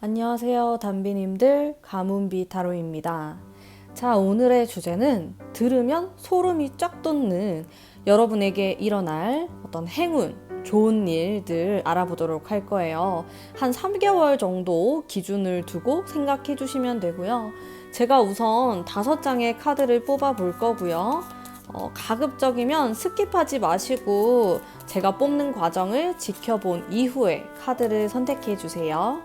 안녕하세요, 담비님들. 가문비 타로입니다. 자, 오늘의 주제는 들으면 소름이 쫙 돋는 여러분에게 일어날 어떤 행운, 좋은 일들 알아보도록 할 거예요. 한 3개월 정도 기준을 두고 생각해 주시면 되고요. 제가 우선 5장의 카드를 뽑아 볼 거고요. 가급적이면 스킵하지 마시고 제가 뽑는 과정을 지켜본 이후에 카드를 선택해 주세요.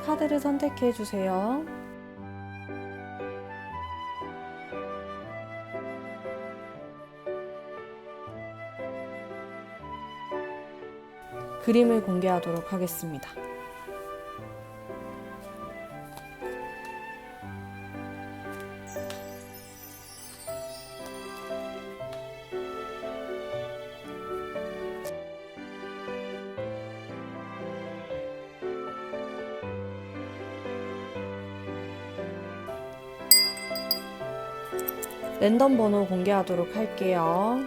카드를 선택해 주세요. 그림을 공개하도록 하겠습니다. 랜덤 번호 공개하도록 할게요.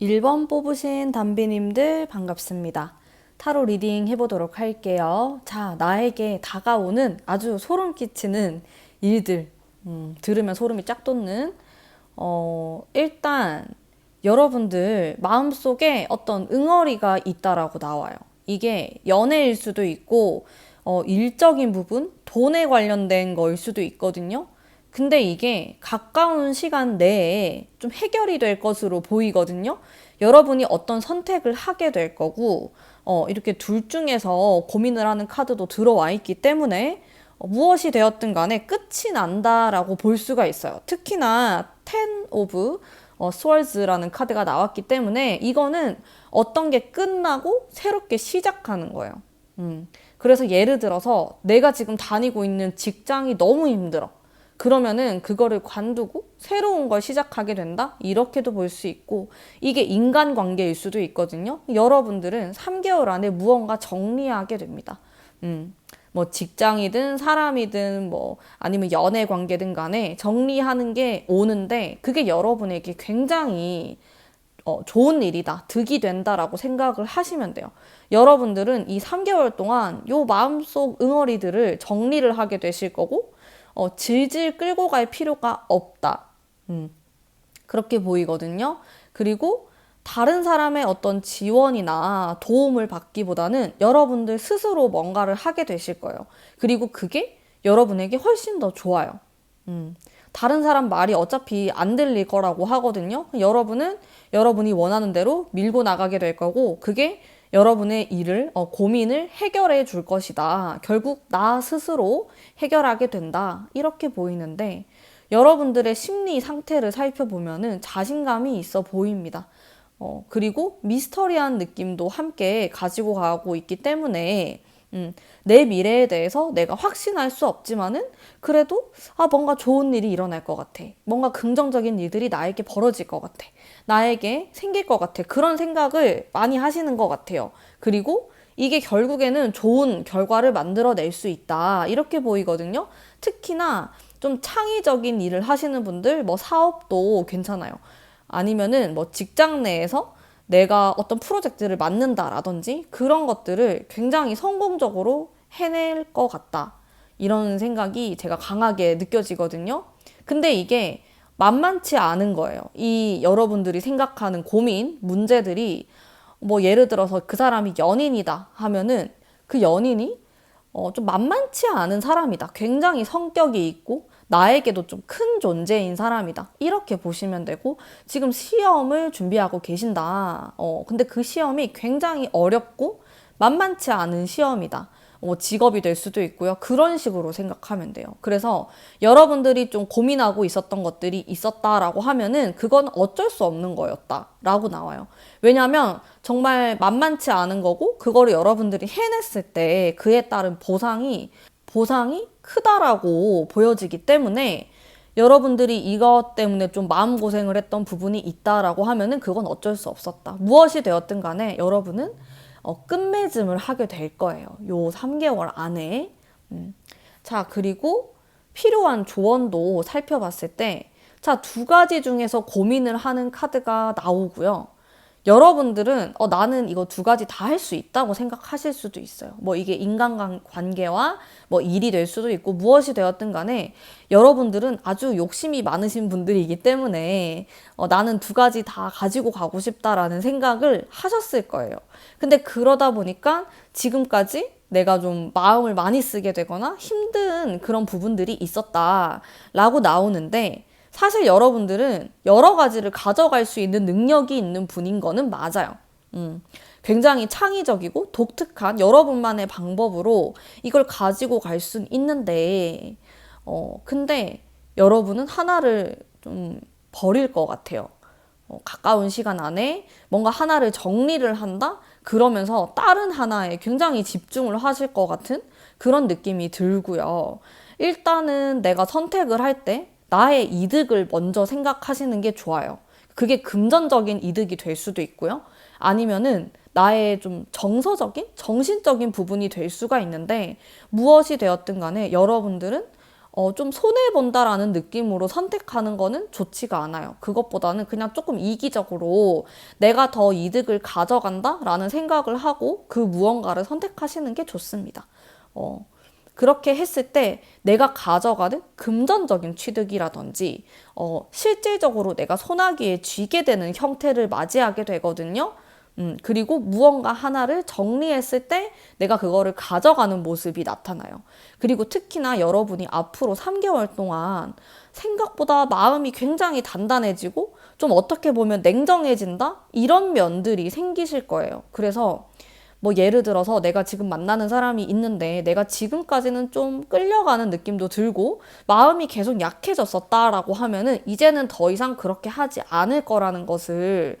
일 번 뽑으신 담비님들 반갑습니다. 타로 리딩 해보도록 할게요. 자, 나에게 다가오는 아주 소름 끼치는 일들, 들으면 소름이 쫙 돋는 일단 여러분들 마음속에 어떤 응어리가 있다라고 나와요. 이게 연애일 수도 있고 일적인 부분, 돈에 관련된 거일 수도 있거든요. 근데 이게 가까운 시간 내에 좀 해결이 될 것으로 보이거든요. 여러분이 어떤 선택을 하게 될 거고, 이렇게 둘 중에서 고민을 하는 카드도 들어와 있기 때문에 무엇이 되었든 간에 끝이 난다라고 볼 수가 있어요. 특히나 Ten of Swords라는 카드가 나왔기 때문에 이거는 어떤 게 끝나고 새롭게 시작하는 거예요. 그래서 예를 들어서 내가 지금 다니고 있는 직장이 너무 힘들어. 그러면은 그거를 관두고 새로운 걸 시작하게 된다? 이렇게도 볼 수 있고, 이게 인간관계일 수도 있거든요. 여러분들은 3개월 안에 무언가 정리하게 됩니다. 뭐 직장이든 사람이든 뭐 아니면 연애 관계든 간에 정리하는 게 오는데, 그게 여러분에게 굉장히 좋은 일이다, 득이 된다라고 생각을 하시면 돼요. 여러분들은 이 3개월 동안 요 마음속 응어리들을 정리를 하게 되실 거고, 질질 끌고 갈 필요가 없다. 그렇게 보이거든요. 그리고 다른 사람의 어떤 지원이나 도움을 받기보다는 여러분들 스스로 뭔가를 하게 되실 거예요. 그리고 그게 여러분에게 훨씬 더 좋아요. 다른 사람 말이 어차피 안 들릴 거라고 하거든요. 여러분은 여러분이 원하는 대로 밀고 나가게 될 거고, 그게 여러분의 일을, 고민을 해결해 줄 것이다. 결국 나 스스로 해결하게 된다. 이렇게 보이는데, 여러분들의 심리 상태를 살펴보면은 자신감이 있어 보입니다. 그리고 미스터리한 느낌도 함께 가지고 가고 있기 때문에, 내 미래에 대해서 내가 확신할 수 없지만은 그래도 뭔가 좋은 일이 일어날 것 같아. 뭔가 긍정적인 일들이 나에게 벌어질 것 같아. 나에게 생길 것 같아. 그런 생각을 많이 하시는 것 같아요. 그리고 이게 결국에는 좋은 결과를 만들어낼 수 있다. 이렇게 보이거든요. 특히나 좀 창의적인 일을 하시는 분들, 뭐 사업도 괜찮아요. 아니면은 뭐 직장 내에서 내가 어떤 프로젝트를 맡는다라든지 그런 것들을 굉장히 성공적으로 해낼 것 같다. 이런 생각이 제가 강하게 느껴지거든요. 근데 이게 만만치 않은 거예요. 이 여러분들이 생각하는 고민, 문제들이 뭐 예를 들어서 그 사람이 연인이다 하면은 그 연인이 좀 만만치 않은 사람이다. 굉장히 성격이 있고 나에게도 좀 큰 존재인 사람이다. 이렇게 보시면 되고, 지금 시험을 준비하고 계신다. 근데 그 시험이 굉장히 어렵고 만만치 않은 시험이다. 직업이 될 수도 있고요. 그런 식으로 생각하면 돼요. 그래서 여러분들이 좀 고민하고 있었던 것들이 있었다라고 하면은 그건 어쩔 수 없는 거였다라고 나와요. 왜냐하면 정말 만만치 않은 거고 그거를 여러분들이 해냈을 때 그에 따른 보상이 크다라고 보여지기 때문에 여러분들이 이것 때문에 좀 마음고생을 했던 부분이 있다라고 하면은 그건 어쩔 수 없었다. 무엇이 되었든 간에 여러분은 끝맺음을 하게 될 거예요. 요 3개월 안에. 자, 그리고 필요한 조언도 살펴봤을 때, 자, 두 가지 중에서 고민을 하는 카드가 나오고요. 여러분들은 나는 이거 두 가지 다 할 수 있다고 생각하실 수도 있어요. 뭐 이게 인간관계와 뭐 일이 될 수도 있고 무엇이 되었든 간에 여러분들은 아주 욕심이 많으신 분들이기 때문에 나는 두 가지 다 가지고 가고 싶다라는 생각을 하셨을 거예요. 근데 그러다 보니까 지금까지 내가 좀 마음을 많이 쓰게 되거나 힘든 그런 부분들이 있었다라고 나오는데 사실 여러분들은 여러 가지를 가져갈 수 있는 능력이 있는 분인 거는 맞아요. 굉장히 창의적이고 독특한 여러분만의 방법으로 이걸 가지고 갈 수는 있는데, 근데 여러분은 하나를 좀 버릴 것 같아요. 가까운 시간 안에 뭔가 하나를 정리를 한다? 그러면서 다른 하나에 굉장히 집중을 하실 것 같은 그런 느낌이 들고요. 일단은 내가 선택을 할 때 나의 이득을 먼저 생각하시는 게 좋아요. 그게 금전적인 이득이 될 수도 있고요. 아니면은 나의 좀 정서적인, 정신적인 부분이 될 수가 있는데 무엇이 되었든 간에 여러분들은 좀 손해본다라는 느낌으로 선택하는 거는 좋지가 않아요. 그것보다는 그냥 조금 이기적으로 내가 더 이득을 가져간다라는 생각을 하고 그 무언가를 선택하시는 게 좋습니다. 그렇게 했을 때 내가 가져가는 금전적인 취득이라든지 실질적으로 내가 소나기에 쥐게 되는 형태를 맞이하게 되거든요. 그리고 무언가 하나를 정리했을 때 내가 그거를 가져가는 모습이 나타나요. 그리고 특히나 여러분이 앞으로 3개월 동안 생각보다 마음이 굉장히 단단해지고 좀 어떻게 보면 냉정해진다? 이런 면들이 생기실 거예요. 그래서 뭐 예를 들어서 내가 지금 만나는 사람이 있는데 내가 지금까지는 좀 끌려가는 느낌도 들고 마음이 계속 약해졌었다라고 하면은 이제는 더 이상 그렇게 하지 않을 거라는 것을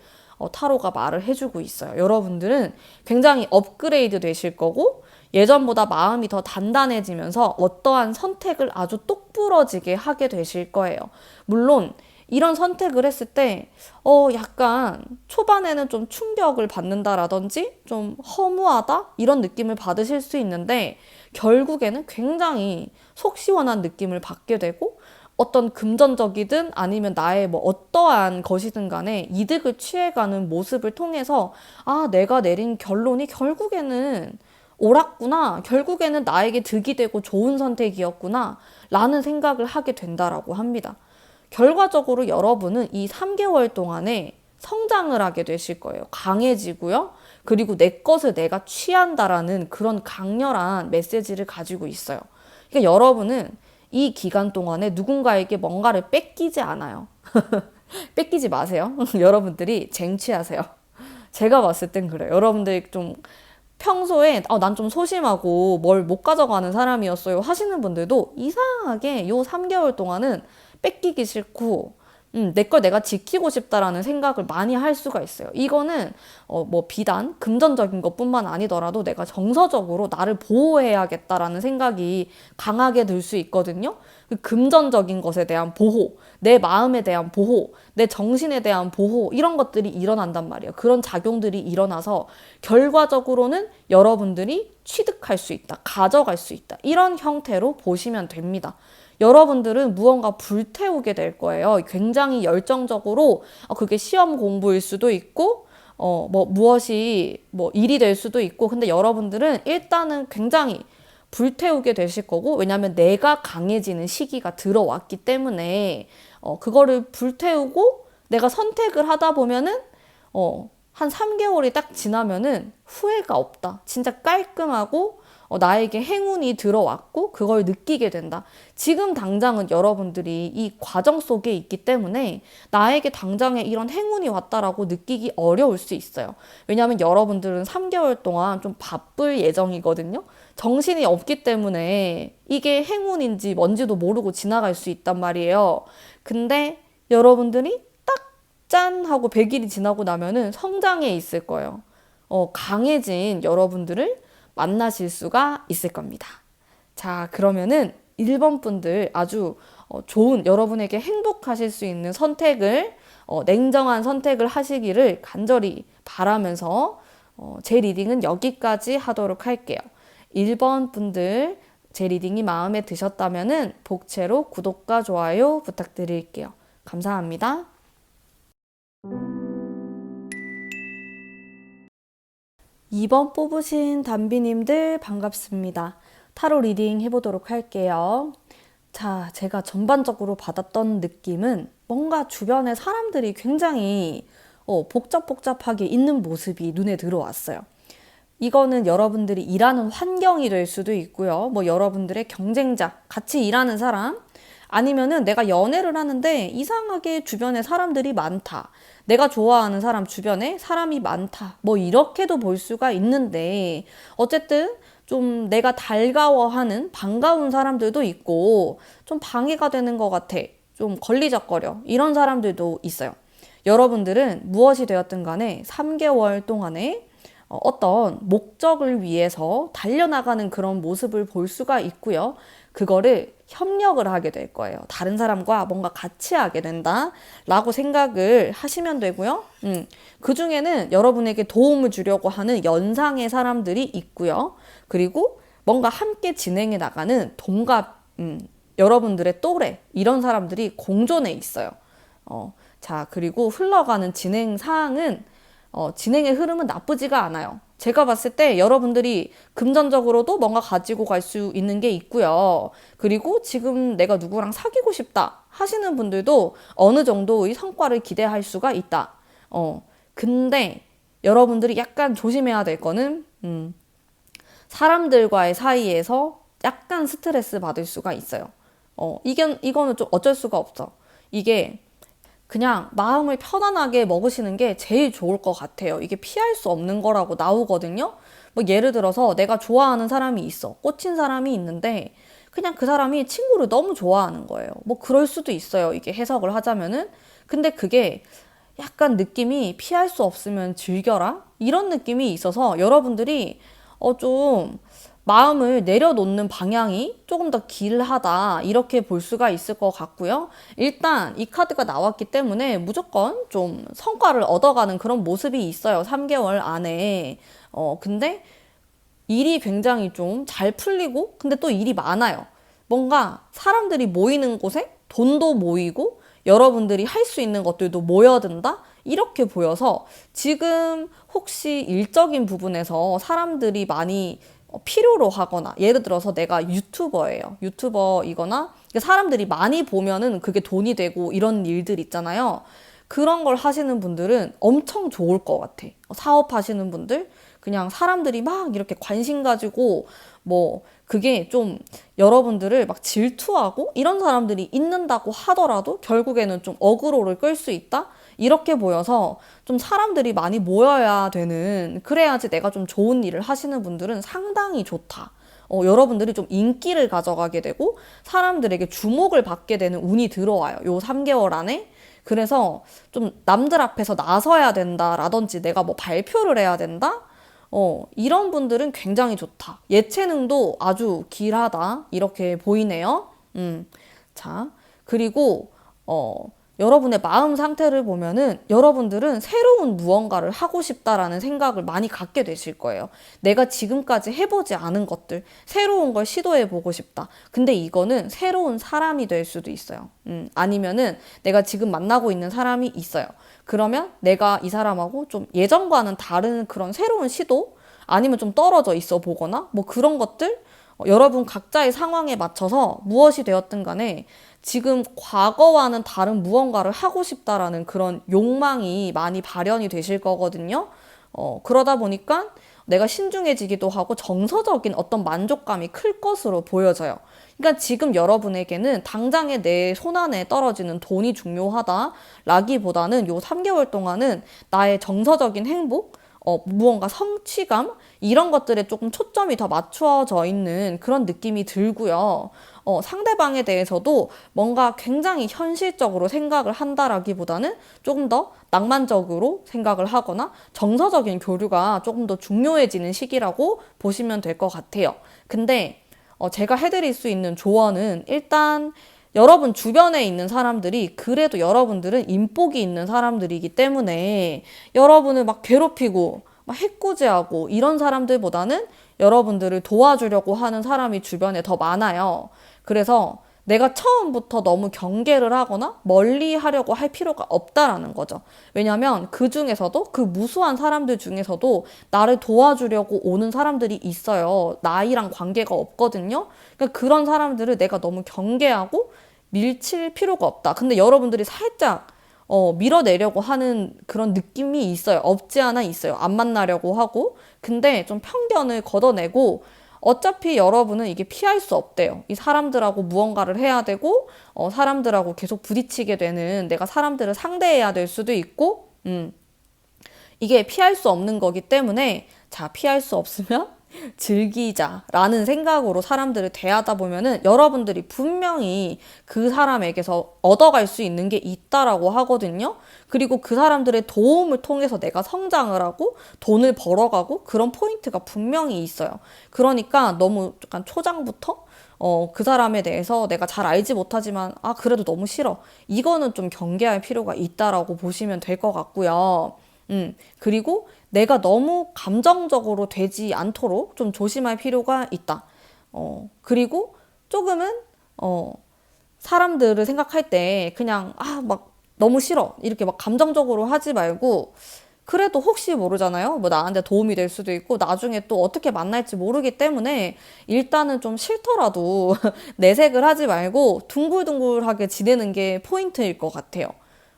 타로가 말을 해주고 있어요. 여러분들은 굉장히 업그레이드 되실 거고 예전보다 마음이 더 단단해지면서 어떠한 선택을 아주 똑부러지게 하게 되실 거예요. 물론 이런 선택을 했을 때 약간 초반에는 좀 충격을 받는다라든지 좀 허무하다 이런 느낌을 받으실 수 있는데 결국에는 굉장히 속 시원한 느낌을 받게 되고 어떤 금전적이든 아니면 나의 뭐 어떠한 것이든 간에 이득을 취해가는 모습을 통해서 내가 내린 결론이 결국에는 옳았구나. 결국에는 나에게 득이 되고 좋은 선택이었구나. 라는 생각을 하게 된다라고 합니다. 결과적으로 여러분은 이 3개월 동안에 성장을 하게 되실 거예요. 강해지고요. 그리고 내 것을 내가 취한다라는 그런 강렬한 메시지를 가지고 있어요. 그러니까 여러분은 이 기간 동안에 누군가에게 뭔가를 뺏기지 않아요. 뺏기지 마세요. 여러분들이 쟁취하세요. 제가 봤을 땐 그래요. 여러분들이 좀 평소에 난 좀 소심하고 뭘 못 가져가는 사람이었어요 하시는 분들도 이상하게 요 3개월 동안은 뺏기기 싫고 내 걸 내가 지키고 싶다라는 생각을 많이 할 수가 있어요. 이거는 뭐 비단 금전적인 것뿐만 아니더라도 내가 정서적으로 나를 보호해야겠다라는 생각이 강하게 들 수 있거든요. 그 금전적인 것에 대한 보호, 내 마음에 대한 보호, 내 정신에 대한 보호 이런 것들이 일어난단 말이에요. 그런 작용들이 일어나서 결과적으로는 여러분들이 취득할 수 있다, 가져갈 수 있다 이런 형태로 보시면 됩니다. 여러분들은 무언가 불태우게 될 거예요. 굉장히 열정적으로 그게 시험 공부일 수도 있고 뭐 무엇이 뭐 일이 될 수도 있고 근데 여러분들은 일단은 굉장히 불태우게 되실 거고 왜냐하면 내가 강해지는 시기가 들어왔기 때문에 그거를 불태우고 내가 선택을 하다 보면은 한 3개월이 딱 지나면은 후회가 없다. 진짜 깔끔하고 나에게 행운이 들어왔고 그걸 느끼게 된다. 지금 당장은 여러분들이 이 과정 속에 있기 때문에 나에게 당장에 이런 행운이 왔다라고 느끼기 어려울 수 있어요. 왜냐하면 여러분들은 3개월 동안 좀 바쁠 예정이거든요. 정신이 없기 때문에 이게 행운인지 뭔지도 모르고 지나갈 수 있단 말이에요. 근데 여러분들이 짠 하고 100일이 지나고 나면은 성장해 있을 거예요. 강해진 여러분들을 만나실 수가 있을 겁니다. 자, 그러면은 1번 분들 아주 좋은 여러분에게 행복하실 수 있는 선택을 냉정한 선택을 하시기를 간절히 바라면서 제 리딩은 여기까지 하도록 할게요. 1번 분들 제 리딩이 마음에 드셨다면은 복채로 구독과 좋아요 부탁드릴게요. 감사합니다. 2번 뽑으신 담비님들 반갑습니다. 타로 리딩 해보도록 할게요. 자, 제가 전반적으로 받았던 느낌은 뭔가 주변에 사람들이 굉장히 복잡복잡하게 있는 모습이 눈에 들어왔어요. 이거는 여러분들이 일하는 환경이 될 수도 있고요. 뭐 여러분들의 경쟁자, 같이 일하는 사람, 아니면은 내가 연애를 하는데 이상하게 주변에 사람들이 많다. 내가 좋아하는 사람 주변에 사람이 많다. 뭐 이렇게도 볼 수가 있는데 어쨌든 좀 내가 달가워하는 반가운 사람들도 있고 좀 방해가 되는 것 같아. 좀 걸리적거려. 이런 사람들도 있어요. 여러분들은 무엇이 되었든 간에 3개월 동안에 어떤 목적을 위해서 달려나가는 그런 모습을 볼 수가 있고요. 그거를 협력을 하게 될 거예요. 다른 사람과 뭔가 같이 하게 된다 라고 생각을 하시면 되고요. 그 중에는 여러분에게 도움을 주려고 하는 연상의 사람들이 있고요. 그리고 뭔가 함께 진행해 나가는 동갑, 여러분들의 또래 이런 사람들이 공존해 있어요. 자, 그리고 흘러가는 진행 사항은 진행의 흐름은 나쁘지가 않아요. 제가 봤을 때 여러분들이 금전적으로도 뭔가 가지고 갈 수 있는 게 있고요. 그리고 지금 내가 누구랑 사귀고 싶다 하시는 분들도 어느 정도의 성과를 기대할 수가 있다. 근데 여러분들이 약간 조심해야 될 거는 사람들과의 사이에서 약간 스트레스 받을 수가 있어요. 이거는 좀 어쩔 수가 없어. 이게 그냥 마음을 편안하게 먹으시는 게 제일 좋을 것 같아요. 이게 피할 수 없는 거라고 나오거든요. 뭐 예를 들어서 내가 좋아하는 사람이 있어. 꽂힌 사람이 있는데 그냥 그 사람이 친구를 너무 좋아하는 거예요. 뭐 그럴 수도 있어요. 이게 해석을 하자면은. 근데 그게 약간 느낌이 피할 수 없으면 즐겨라? 이런 느낌이 있어서 여러분들이 좀 마음을 내려놓는 방향이 조금 더 길하다 이렇게 볼 수가 있을 것 같고요. 일단 이 카드가 나왔기 때문에 무조건 좀 성과를 얻어가는 그런 모습이 있어요. 3개월 안에. 근데 일이 굉장히 좀 잘 풀리고 근데 또 일이 많아요. 뭔가 사람들이 모이는 곳에 돈도 모이고 여러분들이 할 수 있는 것들도 모여든다? 이렇게 보여서 지금 혹시 일적인 부분에서 사람들이 많이 필요로 하거나 예를 들어서 내가 유튜버예요. 유튜버이거나 사람들이 많이 보면은 그게 돈이 되고 이런 일들 있잖아요. 그런 걸 하시는 분들은 엄청 좋을 것 같아. 사업하시는 분들 그냥 사람들이 막 이렇게 관심 가지고 뭐 그게 좀 여러분들을 막 질투하고 이런 사람들이 있는다고 하더라도 결국에는 좀 어그로를 끌 수 있다? 이렇게 보여서 좀 사람들이 많이 모여야 되는 그래야지 내가 좀 좋은 일을 하시는 분들은 상당히 좋다. 여러분들이 좀 인기를 가져가게 되고 사람들에게 주목을 받게 되는 운이 들어와요. 요 3개월 안에. 그래서 좀 남들 앞에서 나서야 된다라든지 내가 뭐 발표를 해야 된다? 이런 분들은 굉장히 좋다. 예체능도 아주 길하다. 이렇게 보이네요. 자, 그리고, 여러분의 마음 상태를 보면은 여러분들은 새로운 무언가를 하고 싶다라는 생각을 많이 갖게 되실 거예요. 내가 지금까지 해보지 않은 것들, 새로운 걸 시도해보고 싶다. 근데 이거는 새로운 사람이 될 수도 있어요. 아니면은 내가 지금 만나고 있는 사람이 있어요. 그러면 내가 이 사람하고 좀 예전과는 다른 그런 새로운 시도? 아니면 좀 떨어져 있어 보거나 뭐 그런 것들? 여러분 각자의 상황에 맞춰서 무엇이 되었든 간에 지금 과거와는 다른 무언가를 하고 싶다라는 그런 욕망이 많이 발현이 되실 거거든요. 그러다 보니까 내가 신중해지기도 하고 정서적인 어떤 만족감이 클 것으로 보여져요. 그러니까 지금 여러분에게는 당장에 내 손안에 떨어지는 돈이 중요하다라기보다는 요 3개월 동안은 나의 정서적인 행복, 무언가 성취감 이런 것들에 조금 초점이 더 맞추어져 있는 그런 느낌이 들고요. 상대방에 대해서도 뭔가 굉장히 현실적으로 생각을 한다라기보다는 조금 더 낭만적으로 생각을 하거나 정서적인 교류가 조금 더 중요해지는 시기라고 보시면 될 것 같아요. 근데 제가 해드릴 수 있는 조언은 일단 여러분 주변에 있는 사람들이 그래도 여러분들은 인복이 있는 사람들이기 때문에 여러분을 막 괴롭히고 막 해코지하고 이런 사람들보다는 여러분들을 도와주려고 하는 사람이 주변에 더 많아요. 그래서 내가 처음부터 너무 경계를 하거나 멀리 하려고 할 필요가 없다라는 거죠. 왜냐하면 그 중에서도 그 무수한 사람들 중에서도 나를 도와주려고 오는 사람들이 있어요. 나이랑 관계가 없거든요. 그러니까 그런 사람들을 내가 너무 경계하고 밀칠 필요가 없다. 근데 여러분들이 살짝 밀어내려고 하는 그런 느낌이 있어요. 없지 않아 있어요. 안 만나려고 하고. 근데 좀 편견을 걷어내고 어차피 여러분은 이게 피할 수 없대요. 이 사람들하고 무언가를 해야 되고, 사람들하고 계속 부딪히게 되는 내가 사람들을 상대해야 될 수도 있고, 이게 피할 수 없는 거기 때문에, 자, 피할 수 없으면 즐기자라는 생각으로 사람들을 대하다 보면은 여러분들이 분명히 그 사람에게서 얻어갈 수 있는 게 있다라고 하거든요. 그리고 그 사람들의 도움을 통해서 내가 성장을 하고 돈을 벌어가고 그런 포인트가 분명히 있어요. 그러니까 너무 약간 초장부터 그 사람에 대해서 내가 잘 알지 못하지만 그래도 너무 싫어. 이거는 좀 경계할 필요가 있다라고 보시면 될 것 같고요. 그리고 내가 너무 감정적으로 되지 않도록 좀 조심할 필요가 있다. 그리고 조금은, 사람들을 생각할 때 그냥, 막 너무 싫어. 이렇게 막 감정적으로 하지 말고, 그래도 혹시 모르잖아요. 뭐 나한테 도움이 될 수도 있고, 나중에 또 어떻게 만날지 모르기 때문에 일단은 좀 싫더라도 내색을 하지 말고 둥글둥글하게 지내는 게 포인트일 것 같아요.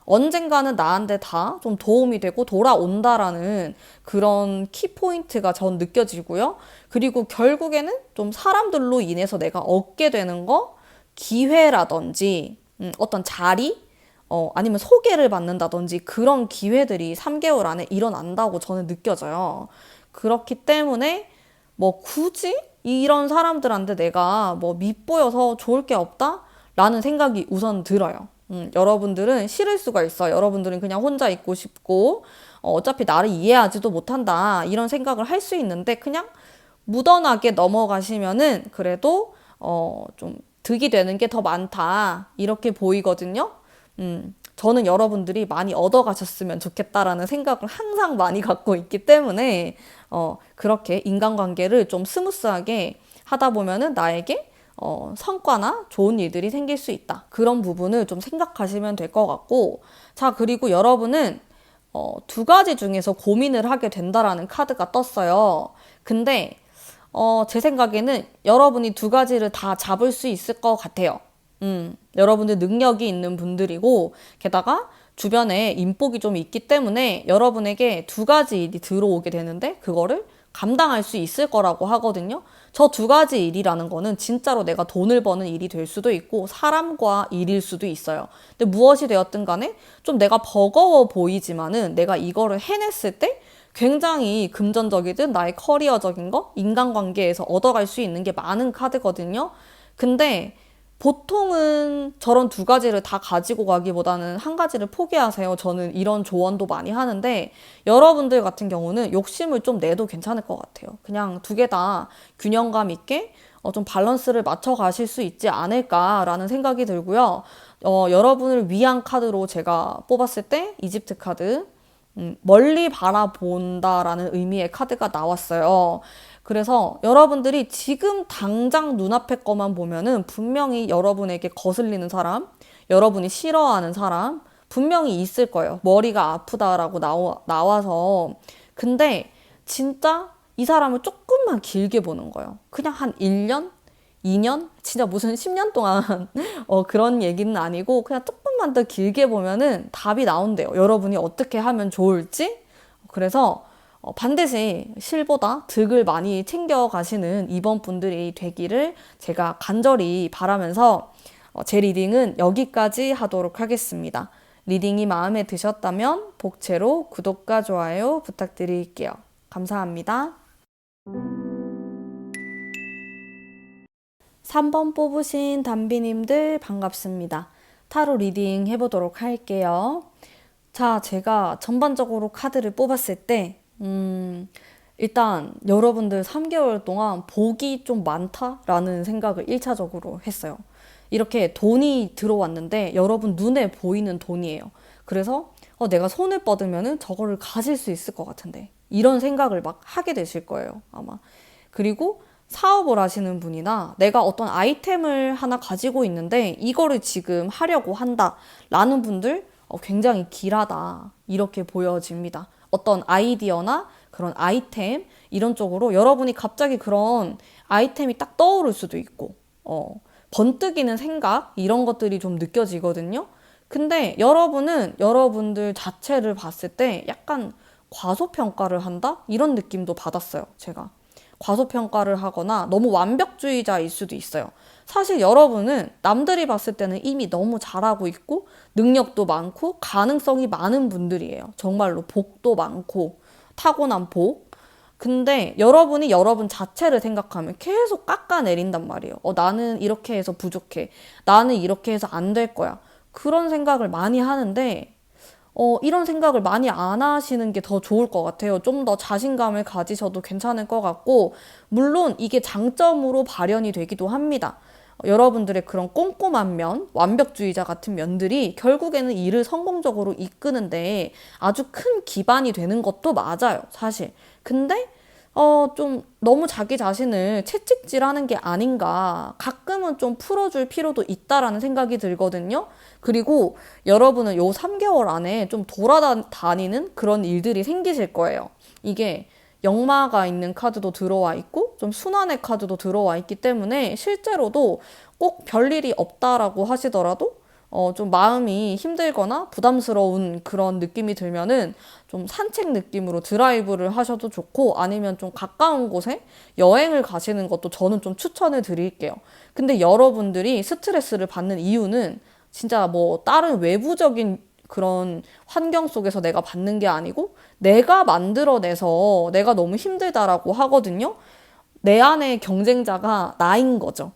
언젠가는 나한테 다 좀 도움이 되고 돌아온다라는 그런 키포인트가 전 느껴지고요. 그리고 결국에는 좀 사람들로 인해서 내가 얻게 되는 거, 기회라든지, 어떤 자리, 아니면 소개를 받는다든지 그런 기회들이 3개월 안에 일어난다고 저는 느껴져요. 그렇기 때문에 뭐 굳이 이런 사람들한테 내가 뭐 밉보여서 좋을 게 없다? 라는 생각이 우선 들어요. 여러분들은 싫을 수가 있어요. 여러분들은 그냥 혼자 있고 싶고, 어차피 나를 이해하지도 못한다. 이런 생각을 할 수 있는데, 그냥 무던하게 넘어가시면은 그래도, 좀 득이 되는 게 더 많다. 이렇게 보이거든요. 저는 여러분들이 많이 얻어가셨으면 좋겠다라는 생각을 항상 많이 갖고 있기 때문에, 그렇게 인간관계를 좀 스무스하게 하다 보면은 나에게 성과나 좋은 일들이 생길 수 있다. 그런 부분을 좀 생각하시면 될 것 같고, 자, 그리고 여러분은 2가지 중에서 고민을 하게 된다라는 카드가 떴어요. 근데 제 생각에는 여러분이 2가지를 다 잡을 수 있을 것 같아요. 여러분들 능력이 있는 분들이고, 게다가 주변에 인복이 좀 있기 때문에 여러분에게 2가지 일이 들어오게 되는데, 그거를 감당할 수 있을 거라고 하거든요. 저 2가지 일이라는 거는 진짜로 내가 돈을 버는 일이 될 수도 있고 사람과 일일 수도 있어요. 근데 무엇이 되었든 간에 좀 내가 버거워 보이지만은 내가 이거를 해냈을 때 굉장히 금전적이든 나의 커리어적인 거, 인간관계에서 얻어갈 수 있는 게 많은 카드거든요. 근데 보통은 저런 2가지를 다 가지고 가기보다는 1가지를 포기하세요. 저는 이런 조언도 많이 하는데 여러분들 같은 경우는 욕심을 좀 내도 괜찮을 것 같아요. 그냥 2개 다 균형감 있게 좀 밸런스를 맞춰 가실 수 있지 않을까라는 생각이 들고요. 여러분을 위한 카드로 제가 뽑았을 때 이집트 카드, 멀리 바라본다라는 의미의 카드가 나왔어요. 그래서 여러분들이 지금 당장 눈앞의 것만 보면은 분명히 여러분에게 거슬리는 사람, 여러분이 싫어하는 사람 분명히 있을 거예요. 머리가 아프다라고 나와서. 근데 진짜 이 사람을 조금만 길게 보는 거예요. 그냥 한 1년? 2년? 진짜 무슨 10년 동안 그런 얘기는 아니고 그냥 조금만 더 길게 보면은 답이 나온대요. 여러분이 어떻게 하면 좋을지. 그래서 반드시 실보다 득을 많이 챙겨가시는 이번분들이 되기를 제가 간절히 바라면서 제 리딩은 여기까지 하도록 하겠습니다. 리딩이 마음에 드셨다면 복채로 구독과 좋아요 부탁드릴게요. 감사합니다. 3번 뽑으신 담비님들 반갑습니다. 타로 리딩 해보도록 할게요. 자, 제가 전반적으로 카드를 뽑았을 때 일단 여러분들 3개월 동안 복이 좀 많다라는 생각을 1차적으로 했어요. 이렇게 돈이 들어왔는데 여러분 눈에 보이는 돈이에요. 그래서 내가 손을 뻗으면은 저거를 가질 수 있을 것 같은데 이런 생각을 막 하게 되실 거예요, 아마. 그리고 사업을 하시는 분이나 내가 어떤 아이템을 하나 가지고 있는데 이거를 지금 하려고 한다라는 분들 굉장히 길하다 이렇게 보여집니다. 어떤 아이디어나 그런 아이템 이런 쪽으로 여러분이 갑자기 그런 아이템이 딱 떠오를 수도 있고 번뜩이는 생각 이런 것들이 좀 느껴지거든요. 근데 여러분은 여러분들 자체를 봤을 때 약간 과소평가를 한다? 이런 느낌도 받았어요, 제가. 과소평가를 하거나 너무 완벽주의자일 수도 있어요. 사실 여러분은 남들이 봤을 때는 이미 너무 잘하고 있고 능력도 많고 가능성이 많은 분들이에요. 정말로 복도 많고 타고난 복. 근데 여러분이 여러분 자체를 생각하면 계속 깎아내린단 말이에요. 나는 이렇게 해서 부족해. 나는 이렇게 해서 안 될 거야. 그런 생각을 많이 하는데 이런 생각을 많이 안 하시는 게 더 좋을 것 같아요. 좀 더 자신감을 가지셔도 괜찮을 것 같고, 물론 이게 장점으로 발현이 되기도 합니다. 여러분들의 그런 꼼꼼한 면, 완벽주의자 같은 면들이 결국에는 일을 성공적으로 이끄는데 아주 큰 기반이 되는 것도 맞아요, 사실. 근데 좀 너무 자기 자신을 채찍질하는 게 아닌가. 가끔은 좀 풀어줄 필요도 있다라는 생각이 들거든요. 그리고 여러분은 요 3개월 안에 좀 돌아다니는 그런 일들이 생기실 거예요. 이게 역마가 있는 카드도 들어와 있고 좀 순환의 카드도 들어와 있기 때문에 실제로도 꼭 별일이 없다라고 하시더라도 좀 마음이 힘들거나 부담스러운 그런 느낌이 들면은 좀 산책 느낌으로 드라이브를 하셔도 좋고 아니면 좀 가까운 곳에 여행을 가시는 것도 저는 좀 추천을 드릴게요. 근데 여러분들이 스트레스를 받는 이유는 진짜 뭐 다른 외부적인 그런 환경 속에서 내가 받는 게 아니고 내가 만들어내서 내가 너무 힘들다라고 하거든요. 내 안의 경쟁자가 나인 거죠.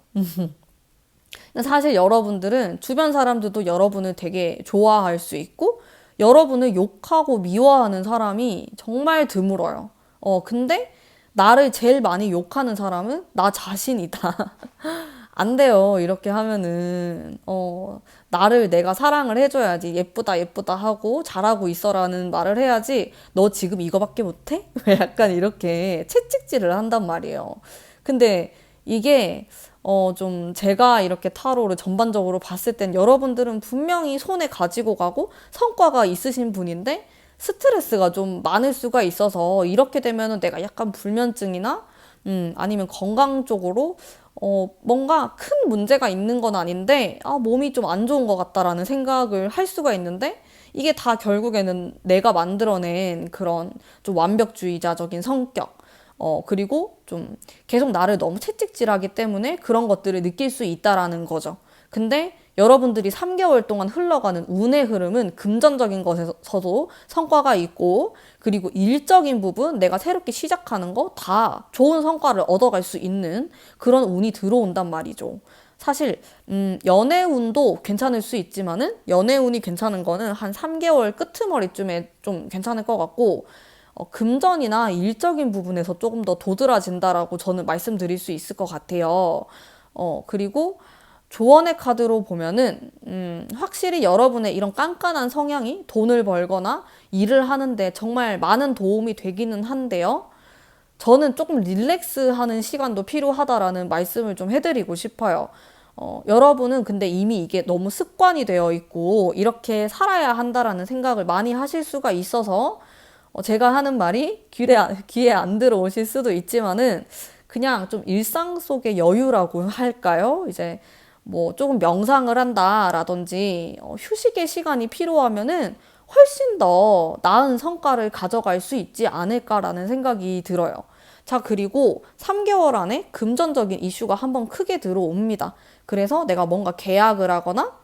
사실 여러분들은 주변 사람들도 여러분을 되게 좋아할 수 있고 여러분을 욕하고 미워하는 사람이 정말 드물어요. 근데 나를 제일 많이 욕하는 사람은 나 자신이다. 안 돼요. 이렇게 하면은 나를 내가 사랑을 해줘야지. 예쁘다 예쁘다 하고 잘하고 있어라는 말을 해야지. 너 지금 이거밖에 못해? 왜 약간 이렇게 채찍질을 한단 말이에요. 근데 이게 좀 제가 이렇게 타로를 전반적으로 봤을 땐 여러분들은 분명히 손에 가지고 가고 성과가 있으신 분인데 스트레스가 좀 많을 수가 있어서 이렇게 되면은 내가 약간 불면증이나 아니면 건강 쪽으로 뭔가 큰 문제가 있는 건 아닌데 몸이 좀 안 좋은 것 같다라는 생각을 할 수가 있는데 이게 다 결국에는 내가 만들어낸 그런 좀 완벽주의자적인 성격 그리고 좀 계속 나를 너무 채찍질하기 때문에 그런 것들을 느낄 수 있다라는 거죠. 근데 여러분들이 3개월 동안 흘러가는 운의 흐름은 금전적인 것에서도 성과가 있고 그리고 일적인 부분 내가 새롭게 시작하는 거 다 좋은 성과를 얻어갈 수 있는 그런 운이 들어온단 말이죠. 사실 연애 운도 괜찮을 수 있지만은 연애 운이 괜찮은 거는 한 3개월 끄트머리쯤에 좀 괜찮을 것 같고 금전이나 일적인 부분에서 조금 더 도드라진다라고 저는 말씀드릴 수 있을 것 같아요. 그리고 조언의 카드로 보면은 확실히 여러분의 이런 깐깐한 성향이 돈을 벌거나 일을 하는데 정말 많은 도움이 되기는 한데요. 저는 조금 릴렉스하는 시간도 필요하다라는 말씀을 좀 해드리고 싶어요. 여러분은 근데 이미 이게 너무 습관이 되어 있고 이렇게 살아야 한다라는 생각을 많이 하실 수가 있어서 제가 하는 말이 귀에 안 들어오실 수도 있지만은 그냥 좀 일상 속의 여유라고 할까요? 이제 뭐 조금 명상을 한다라든지 휴식의 시간이 필요하면은 훨씬 더 나은 성과를 가져갈 수 있지 않을까라는 생각이 들어요. 자, 그리고 3개월 안에 금전적인 이슈가 한번 크게 들어옵니다. 그래서 내가 뭔가 계약을 하거나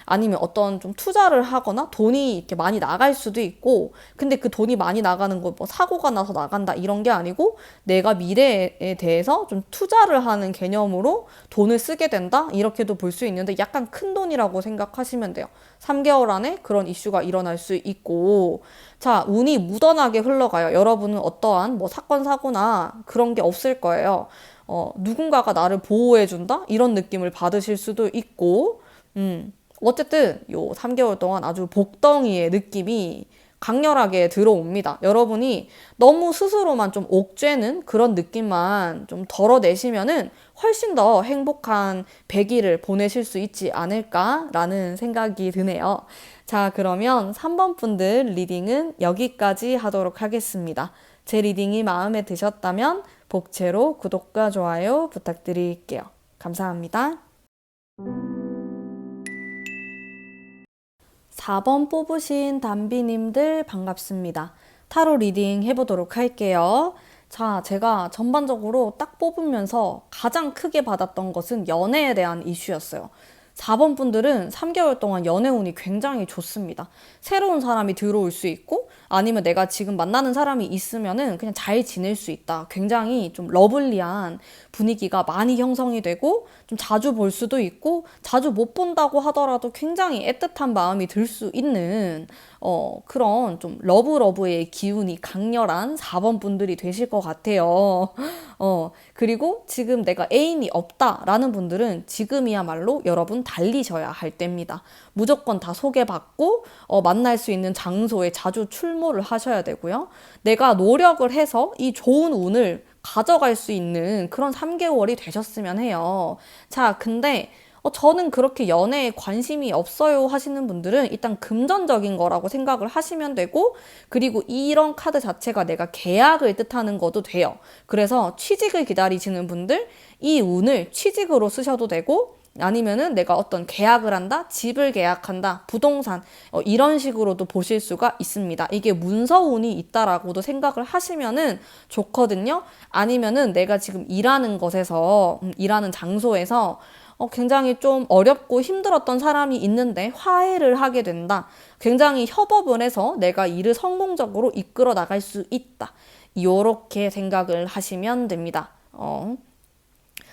아니면 어떤 좀 투자를 하거나 돈이 이렇게 많이 나갈 수도 있고, 근데 그 돈이 많이 나가는 거 뭐 사고가 나서 나간다 이런 게 아니고, 내가 미래에 대해서 좀 투자를 하는 개념으로 돈을 쓰게 된다? 이렇게도 볼 수 있는데, 약간 큰 돈이라고 생각하시면 돼요. 3개월 안에 그런 이슈가 일어날 수 있고, 자, 운이 무던하게 흘러가요. 여러분은 어떠한 뭐 사건, 사고나 그런 게 없을 거예요. 누군가가 나를 보호해준다? 이런 느낌을 받으실 수도 있고, 어쨌든 요 3개월 동안 아주 복덩이의 느낌이 강렬하게 들어옵니다. 여러분이 너무 스스로만 좀 옥죄는 그런 느낌만 좀 덜어내시면은 훨씬 더 행복한 100일을 보내실 수 있지 않을까라는 생각이 드네요. 자, 그러면 3번 분들 리딩은 여기까지 하도록 하겠습니다. 제 리딩이 마음에 드셨다면 복채로 구독과 좋아요 부탁드릴게요. 감사합니다. 4번 뽑으신 담비님들 반갑습니다. 타로 리딩 해보도록 할게요. 자, 제가 전반적으로 딱 뽑으면서 가장 크게 받았던 것은 연애에 대한 이슈였어요. 4번 분들은 3개월 동안 연애운이 굉장히 좋습니다. 새로운 사람이 들어올 수 있고, 아니면 내가 지금 만나는 사람이 있으면은 그냥 잘 지낼 수 있다. 굉장히 좀 러블리한 분위기가 많이 형성이 되고, 좀 자주 볼 수도 있고, 자주 못 본다고 하더라도 굉장히 애틋한 마음이 들 수 있는 그런 좀 러브러브의 기운이 강렬한 4번 분들이 되실 것 같아요. 그리고 지금 내가 애인이 없다라는 분들은 지금이야말로 여러분 달리셔야 할 때입니다. 무조건 다 소개받고 만날 수 있는 장소에 자주 출몰을 하셔야 되고요. 내가 노력을 해서 이 좋은 운을 가져갈 수 있는 그런 3개월이 되셨으면 해요. 자, 근데 저는 그렇게 연애에 관심이 없어요 하시는 분들은 일단 금전적인 거라고 생각을 하시면 되고, 그리고 이런 카드 자체가 내가 계약을 뜻하는 것도 돼요. 그래서 취직을 기다리시는 분들, 이 운을 취직으로 쓰셔도 되고, 아니면은 내가 어떤 계약을 한다, 집을 계약한다, 부동산 이런 식으로도 보실 수가 있습니다. 이게 문서운이 있다라고도 생각을 하시면은 좋거든요. 아니면은 내가 지금 일하는 것에서 일하는 장소에서 굉장히 좀 어렵고 힘들었던 사람이 있는데 화해를 하게 된다. 굉장히 협업을 해서 내가 일을 성공적으로 이끌어 나갈 수 있다. 요렇게 생각을 하시면 됩니다.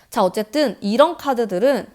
자, 어쨌든 이런 카드들은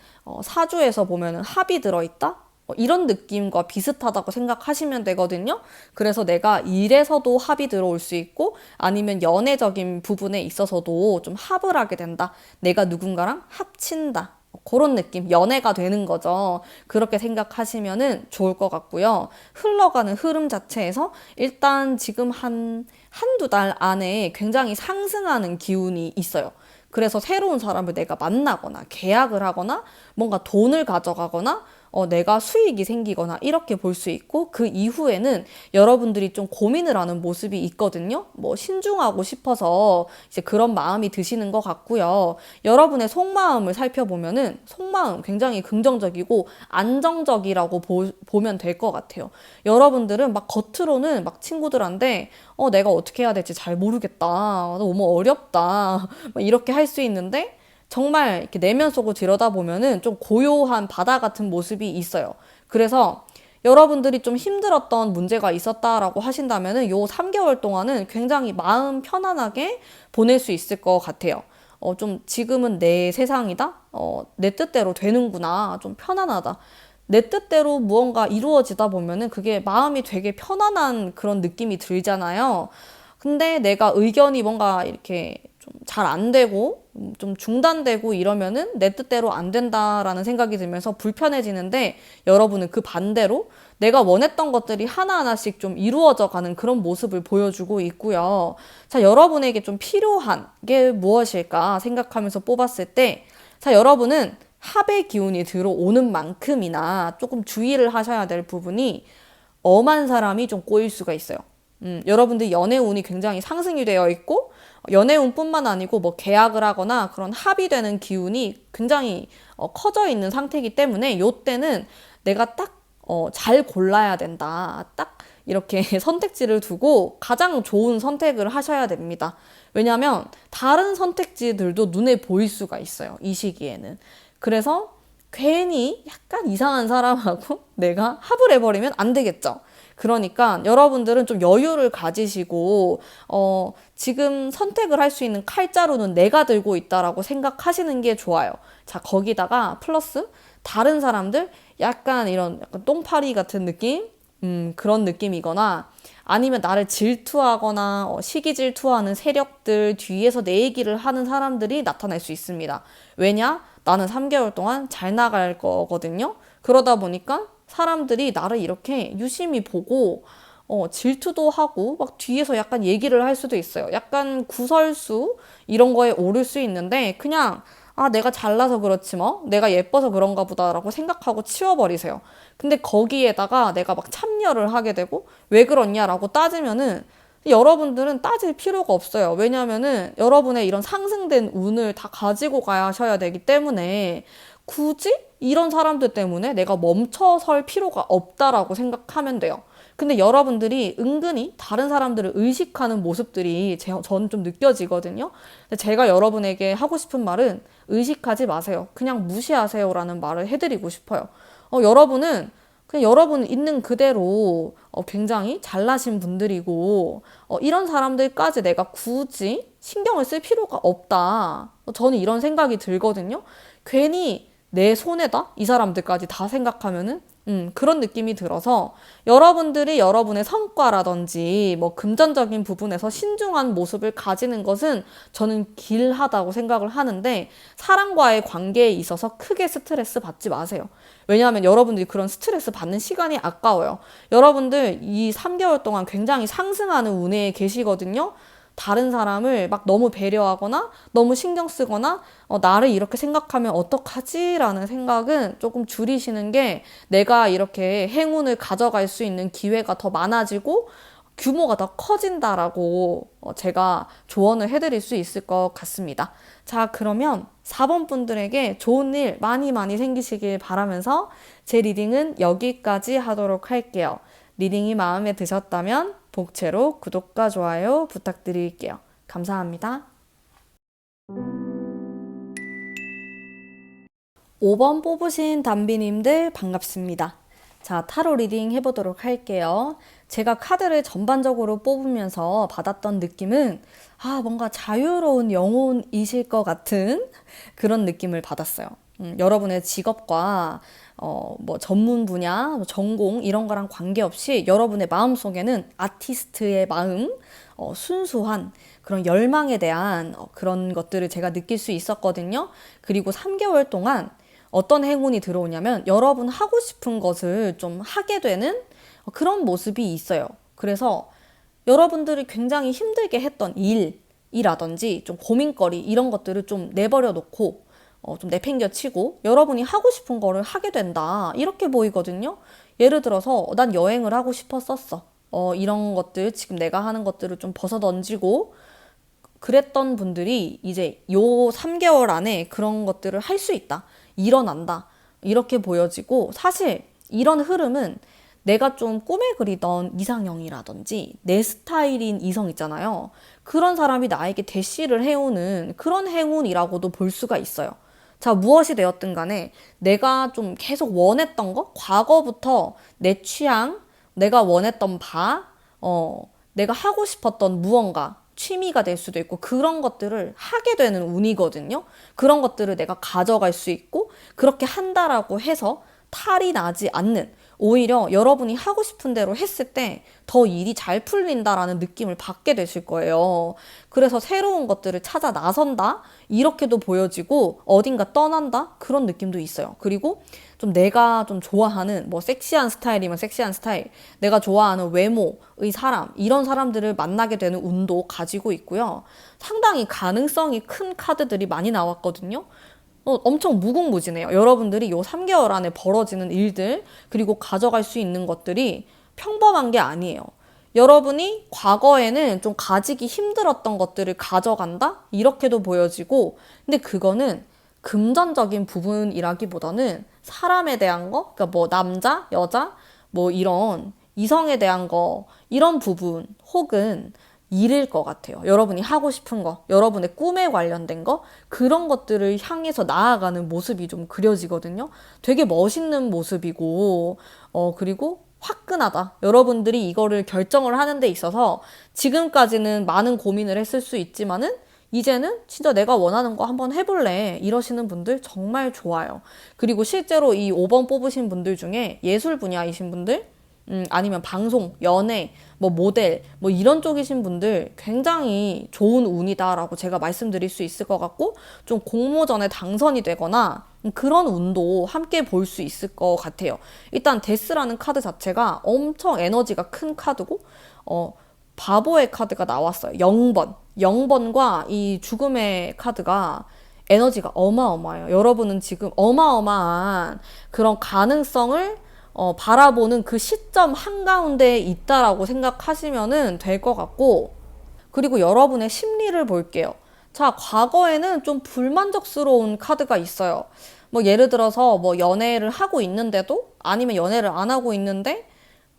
사주에서 보면은 합이 들어있다? 이런 느낌과 비슷하다고 생각하시면 되거든요. 그래서 내가 일에서도 합이 들어올 수 있고, 아니면 연애적인 부분에 있어서도 좀 합을 하게 된다. 내가 누군가랑 합친다. 그런 느낌, 연애가 되는 거죠. 그렇게 생각하시면은 좋을 것 같고요. 흘러가는 흐름 자체에서 일단 지금 한두 달 안에 굉장히 상승하는 기운이 있어요. 그래서 새로운 사람을 내가 만나거나 계약을 하거나 뭔가 돈을 가져가거나 내가 수익이 생기거나 이렇게 볼 수 있고, 그 이후에는 여러분들이 좀 고민을 하는 모습이 있거든요. 뭐 신중하고 싶어서 이제 그런 마음이 드시는 것 같고요. 여러분의 속마음을 살펴보면은 속마음 굉장히 긍정적이고 안정적이라고 보면 될 것 같아요. 여러분들은 막 겉으로는 막 친구들한테 내가 어떻게 해야 될지 잘 모르겠다. 너무 어렵다. 이렇게 할 수 있는데, 정말 이렇게 내면 속을 들여다보면은 좀 고요한 바다 같은 모습이 있어요. 그래서 여러분들이 좀 힘들었던 문제가 있었다라고 하신다면은 요 3개월 동안은 굉장히 마음 편안하게 보낼 수 있을 것 같아요. 좀 지금은 내 세상이다? 내 뜻대로 되는구나. 좀 편안하다. 내 뜻대로 무언가 이루어지다 보면은 그게 마음이 되게 편안한 그런 느낌이 들잖아요. 근데 내가 의견이 뭔가 이렇게 좀 잘 안 되고 좀 중단되고 이러면은 내 뜻대로 안 된다라는 생각이 들면서 불편해지는데, 여러분은 그 반대로 내가 원했던 것들이 하나하나씩 좀 이루어져 가는 그런 모습을 보여주고 있고요. 자, 여러분에게 좀 필요한 게 무엇일까 생각하면서 뽑았을 때, 자, 여러분은 합의 기운이 들어오는 만큼이나 조금 주의를 하셔야 될 부분이, 엄한 사람이 좀 꼬일 수가 있어요. 여러분들 연애운이 굉장히 상승이 되어 있고, 연애운뿐만 아니고 뭐 계약을 하거나 그런 합의되는 기운이 굉장히 커져 있는 상태이기 때문에 요때는 내가 딱 잘 골라야 된다. 딱 이렇게 선택지를 두고 가장 좋은 선택을 하셔야 됩니다. 왜냐하면 다른 선택지들도 눈에 보일 수가 있어요. 이 시기에는. 그래서 괜히 약간 이상한 사람하고 내가 합을 해버리면 안 되겠죠. 그러니까 여러분들은 좀 여유를 가지시고 지금 선택을 할 수 있는 칼자루는 내가 들고 있다라고 생각하시는 게 좋아요. 자, 거기다가 플러스 다른 사람들 약간 이런 약간 똥파리 같은 느낌? 그런 느낌이거나 아니면 나를 질투하거나 시기 질투하는 세력들 뒤에서 내 얘기를 하는 사람들이 나타날 수 있습니다. 왜냐? 나는 3개월 동안 잘 나갈 거거든요. 그러다 보니까 사람들이 나를 이렇게 유심히 보고 질투도 하고 막 뒤에서 약간 얘기를 할 수도 있어요. 약간 구설수 이런 거에 오를 수 있는데 그냥 내가 잘나서 그렇지 뭐 내가 예뻐서 그런가 보다라고 생각하고 치워버리세요. 근데 거기에다가 내가 막 참여를 하게 되고 왜 그렇냐라고 따지면은 여러분들은 따질 필요가 없어요. 왜냐하면은 여러분의 이런 상승된 운을 다 가지고 가셔야 되기 때문에 굳이 이런 사람들 때문에 내가 멈춰설 필요가 없다라고 생각하면 돼요. 근데 여러분들이 은근히 다른 사람들을 의식하는 모습들이 저는 좀 느껴지거든요. 근데 제가 여러분에게 하고 싶은 말은 의식하지 마세요. 그냥 무시하세요라는 말을 해드리고 싶어요. 여러분은 그냥 여러분 있는 그대로 굉장히 잘나신 분들이고 이런 사람들까지 내가 굳이 신경을 쓸 필요가 없다. 저는 이런 생각이 들거든요. 괜히 내 손에다 이 사람들까지 다 생각하면은 그런 느낌이 들어서 여러분들이 여러분의 성과라든지 뭐 금전적인 부분에서 신중한 모습을 가지는 것은 저는 길하다고 생각을 하는데 사람과의 관계에 있어서 크게 스트레스 받지 마세요. 왜냐하면 여러분들이 그런 스트레스 받는 시간이 아까워요. 여러분들 이 3개월 동안 굉장히 상승하는 운에 계시거든요. 다른 사람을 막 너무 배려하거나 너무 신경 쓰거나 나를 이렇게 생각하면 어떡하지? 라는 생각은 조금 줄이시는 게 내가 이렇게 행운을 가져갈 수 있는 기회가 더 많아지고 규모가 더 커진다라고 제가 조언을 해드릴 수 있을 것 같습니다. 자, 그러면 4번 분들에게 좋은 일 많이 많이 생기시길 바라면서 제 리딩은 여기까지 하도록 할게요. 리딩이 마음에 드셨다면 복채로 구독과 좋아요 부탁드릴게요. 감사합니다. 5번 뽑으신 담비님들 반갑습니다. 자, 타로 리딩 해보도록 할게요. 제가 카드를 전반적으로 뽑으면서 받았던 느낌은 뭔가 자유로운 영혼이실 것 같은 그런 느낌을 받았어요. 여러분의 직업과 뭐 전문 분야, 뭐 전공 이런 거랑 관계없이 여러분의 마음속에는 아티스트의 마음, 순수한 그런 열망에 대한 그런 것들을 제가 느낄 수 있었거든요. 그리고 3개월 동안 어떤 행운이 들어오냐면 여러분 하고 싶은 것을 좀 하게 되는 그런 모습이 있어요. 그래서 여러분들이 굉장히 힘들게 했던 일이라든지 좀 고민거리 이런 것들을 좀 내버려 놓고 좀 내팽겨치고 여러분이 하고 싶은 거를 하게 된다. 이렇게 보이거든요. 예를 들어서 난 여행을 하고 싶었었어. 이런 것들 지금 내가 하는 것들을 좀 벗어던지고 그랬던 분들이 이제 요 3개월 안에 그런 것들을 할 수 있다. 일어난다. 이렇게 보여지고 사실 이런 흐름은 내가 좀 꿈에 그리던 이상형이라든지 내 스타일인 이성 있잖아요. 그런 사람이 나에게 대시를 해오는 그런 행운이라고도 볼 수가 있어요. 자, 무엇이 되었든 간에 내가 좀 계속 원했던 거, 과거부터 내 취향, 내가 원했던 내가 하고 싶었던 무언가, 취미가 될 수도 있고 그런 것들을 하게 되는 운이거든요. 그런 것들을 내가 가져갈 수 있고 그렇게 한다라고 해서 탈이 나지 않는 오히려 여러분이 하고 싶은 대로 했을 때 더 일이 잘 풀린다라는 느낌을 받게 되실 거예요. 그래서 새로운 것들을 찾아 나선다? 이렇게도 보여지고 어딘가 떠난다? 그런 느낌도 있어요. 그리고 좀 내가 좀 좋아하는 뭐 섹시한 스타일이면 섹시한 스타일, 내가 좋아하는 외모의 사람, 이런 사람들을 만나게 되는 운도 가지고 있고요. 상당히 가능성이 큰 카드들이 많이 나왔거든요. 엄청 무궁무진해요. 여러분들이 요 3개월 안에 벌어지는 일들, 그리고 가져갈 수 있는 것들이 평범한 게 아니에요. 여러분이 과거에는 좀 가지기 힘들었던 것들을 가져간다? 이렇게도 보여지고, 근데 그거는 금전적인 부분이라기보다는 사람에 대한 거, 그러니까 뭐 남자, 여자, 뭐 이런 이성에 대한 거, 이런 부분, 혹은 일일 것 같아요. 여러분이 하고 싶은 거, 여러분의 꿈에 관련된 거, 그런 것들을 향해서 나아가는 모습이 좀 그려지거든요. 되게 멋있는 모습이고, 그리고 화끈하다. 여러분들이 이거를 결정을 하는 데 있어서 지금까지는 많은 고민을 했을 수 있지만은 이제는 진짜 내가 원하는 거 한번 해볼래 이러시는 분들 정말 좋아요. 그리고 실제로 이 5번 뽑으신 분들 중에 예술 분야이신 분들, 아니면 방송, 연애, 뭐 모델, 뭐 이런 쪽이신 분들 굉장히 좋은 운이다라고 제가 말씀드릴 수 있을 것 같고, 좀 공모전에 당선이 되거나 그런 운도 함께 볼 수 있을 것 같아요. 일단 데스라는 카드 자체가 엄청 에너지가 큰 카드고, 바보의 카드가 나왔어요. 0번. 0번과 이 죽음의 카드가 에너지가 어마어마해요. 여러분은 지금 어마어마한 그런 가능성을 바라보는 그 시점 한가운데에 있다라고 생각하시면 될 것 같고, 그리고 여러분의 심리를 볼게요. 자, 과거에는 좀 불만족스러운 카드가 있어요. 뭐 예를 들어서 뭐 연애를 하고 있는데도, 아니면 연애를 안 하고 있는데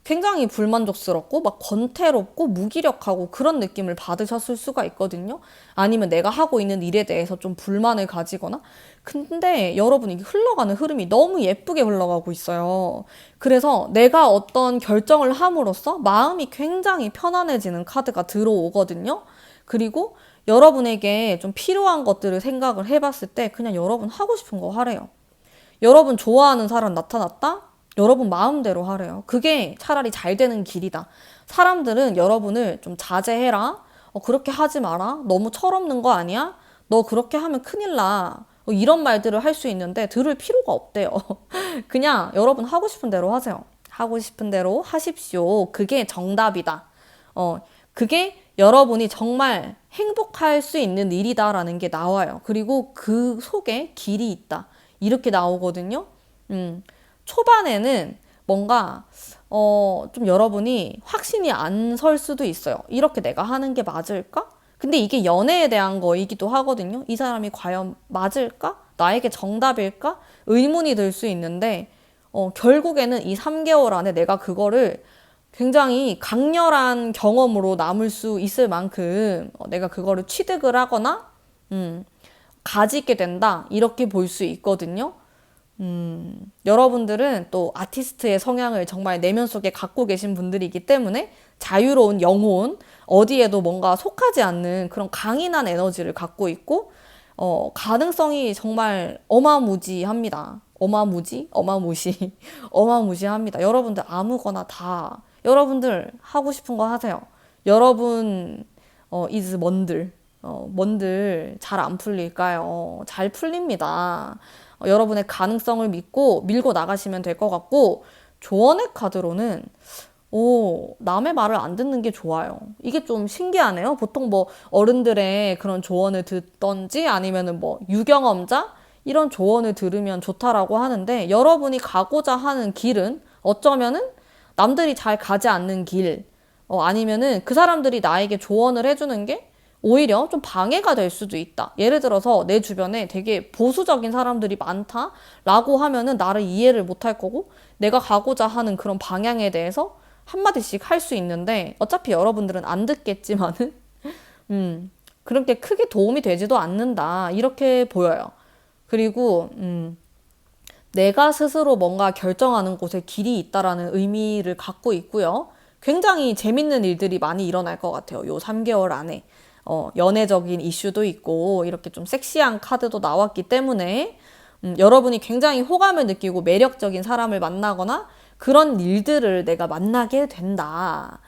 굉장히 불만족스럽고 막 권태롭고 무기력하고 그런 느낌을 받으셨을 수가 있거든요. 아니면 내가 하고 있는 일에 대해서 좀 불만을 가지거나. 근데 여러분, 이게 흘러가는 흐름이 너무 예쁘게 흘러가고 있어요. 그래서 내가 어떤 결정을 함으로써 마음이 굉장히 편안해지는 카드가 들어오거든요. 그리고 여러분에게 좀 필요한 것들을 생각을 해봤을 때 그냥 여러분 하고 싶은 거 하래요. 여러분 좋아하는 사람 나타났다? 여러분 마음대로 하래요. 그게 차라리 잘 되는 길이다. 사람들은 여러분을 좀 자제해라. 그렇게 하지 마라. 너무 철없는 거 아니야? 너 그렇게 하면 큰일 나. 이런 말들을 할 수 있는데 들을 필요가 없대요. 그냥 여러분 하고 싶은 대로 하세요. 하고 싶은 대로 하십시오. 그게 정답이다. 그게 여러분이 정말 행복할 수 있는 일이다라는 게 나와요. 그리고 그 속에 길이 있다. 이렇게 나오거든요. 초반에는 뭔가 좀 여러분이 확신이 안 설 수도 있어요. 이렇게 내가 하는 게 맞을까? 근데 이게 연애에 대한 거이기도 하거든요. 이 사람이 과연 맞을까? 나에게 정답일까? 의문이 들 수 있는데 결국에는 이 3개월 안에 내가 그거를 굉장히 강렬한 경험으로 남을 수 있을 만큼 내가 그거를 취득을 하거나 가지게 된다. 이렇게 볼 수 있거든요. 여러분들은 또 아티스트의 성향을 정말 내면 속에 갖고 계신 분들이기 때문에 자유로운 영혼, 어디에도 뭔가 속하지 않는 그런 강인한 에너지를 갖고 있고, 가능성이 정말 어마무지합니다. 어마무시. 어마무시합니다. 여러분들 아무거나 다, 여러분들 하고 싶은 거 하세요. 여러분, is 뭔들 잘 안 풀릴까요? 잘 풀립니다. 여러분의 가능성을 믿고 밀고 나가시면 될 것 같고, 조언의 카드로는 남의 말을 안 듣는 게 좋아요. 이게 좀 신기하네요. 보통 뭐 어른들의 그런 조언을 듣던지 아니면은 뭐 유경험자 이런 조언을 들으면 좋다라고 하는데, 여러분이 가고자 하는 길은 어쩌면은 남들이 잘 가지 않는 길, 아니면은 그 사람들이 나에게 조언을 해주는 게 오히려 좀 방해가 될 수도 있다. 예를 들어서 내 주변에 되게 보수적인 사람들이 많다라고 하면은 나를 이해를 못할 거고, 내가 가고자 하는 그런 방향에 대해서 한마디씩 할 수 있는데 어차피 여러분들은 안 듣겠지만은 그렇게 크게 도움이 되지도 않는다. 이렇게 보여요. 그리고 내가 스스로 뭔가 결정하는 곳에 길이 있다라는 의미를 갖고 있고요. 굉장히 재밌는 일들이 많이 일어날 것 같아요. 요 3개월 안에. 연애적인 이슈도 있고 이렇게 좀 섹시한 카드도 나왔기 때문에 여러분이 굉장히 호감을 느끼고 매력적인 사람을 만나거나 그런 일들을 내가 만나게 된다.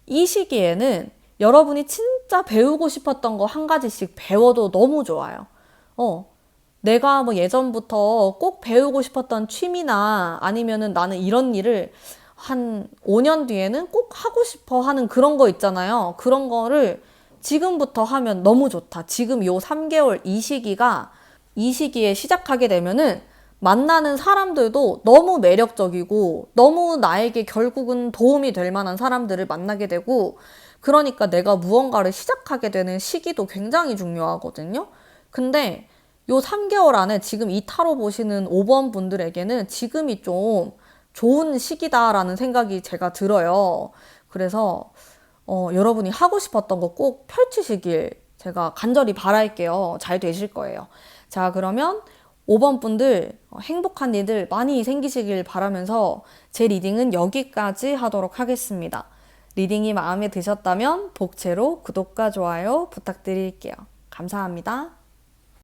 이 시기에는 여러분이 진짜 배우고 싶었던 거 한 가지씩 배워도 너무 좋아요. 내가 뭐 예전부터 꼭 배우고 싶었던 취미나 아니면은 나는 이런 일을 한 5년 뒤에는 꼭 하고 싶어 하는 그런 거 있잖아요. 그런 거를 지금부터 하면 너무 좋다. 지금 요 3개월 이 시기에 시작하게 되면은 만나는 사람들도 너무 매력적이고 너무 나에게 결국은 도움이 될 만한 사람들을 만나게 되고 그러니까 내가 무언가를 시작하게 되는 시기도 굉장히 중요하거든요. 근데 요 3개월 안에 지금 이 타로 보시는 5번 분들에게는 지금이 좀 좋은 시기다라는 생각이 제가 들어요. 그래서 여러분이 하고 싶었던 거 꼭 펼치시길 제가 간절히 바랄게요. 잘 되실 거예요. 자, 그러면 5번 분들 행복한 일들 많이 생기시길 바라면서 제 리딩은 여기까지 하도록 하겠습니다. 리딩이 마음에 드셨다면 복채로 구독과 좋아요 부탁드릴게요. 감사합니다.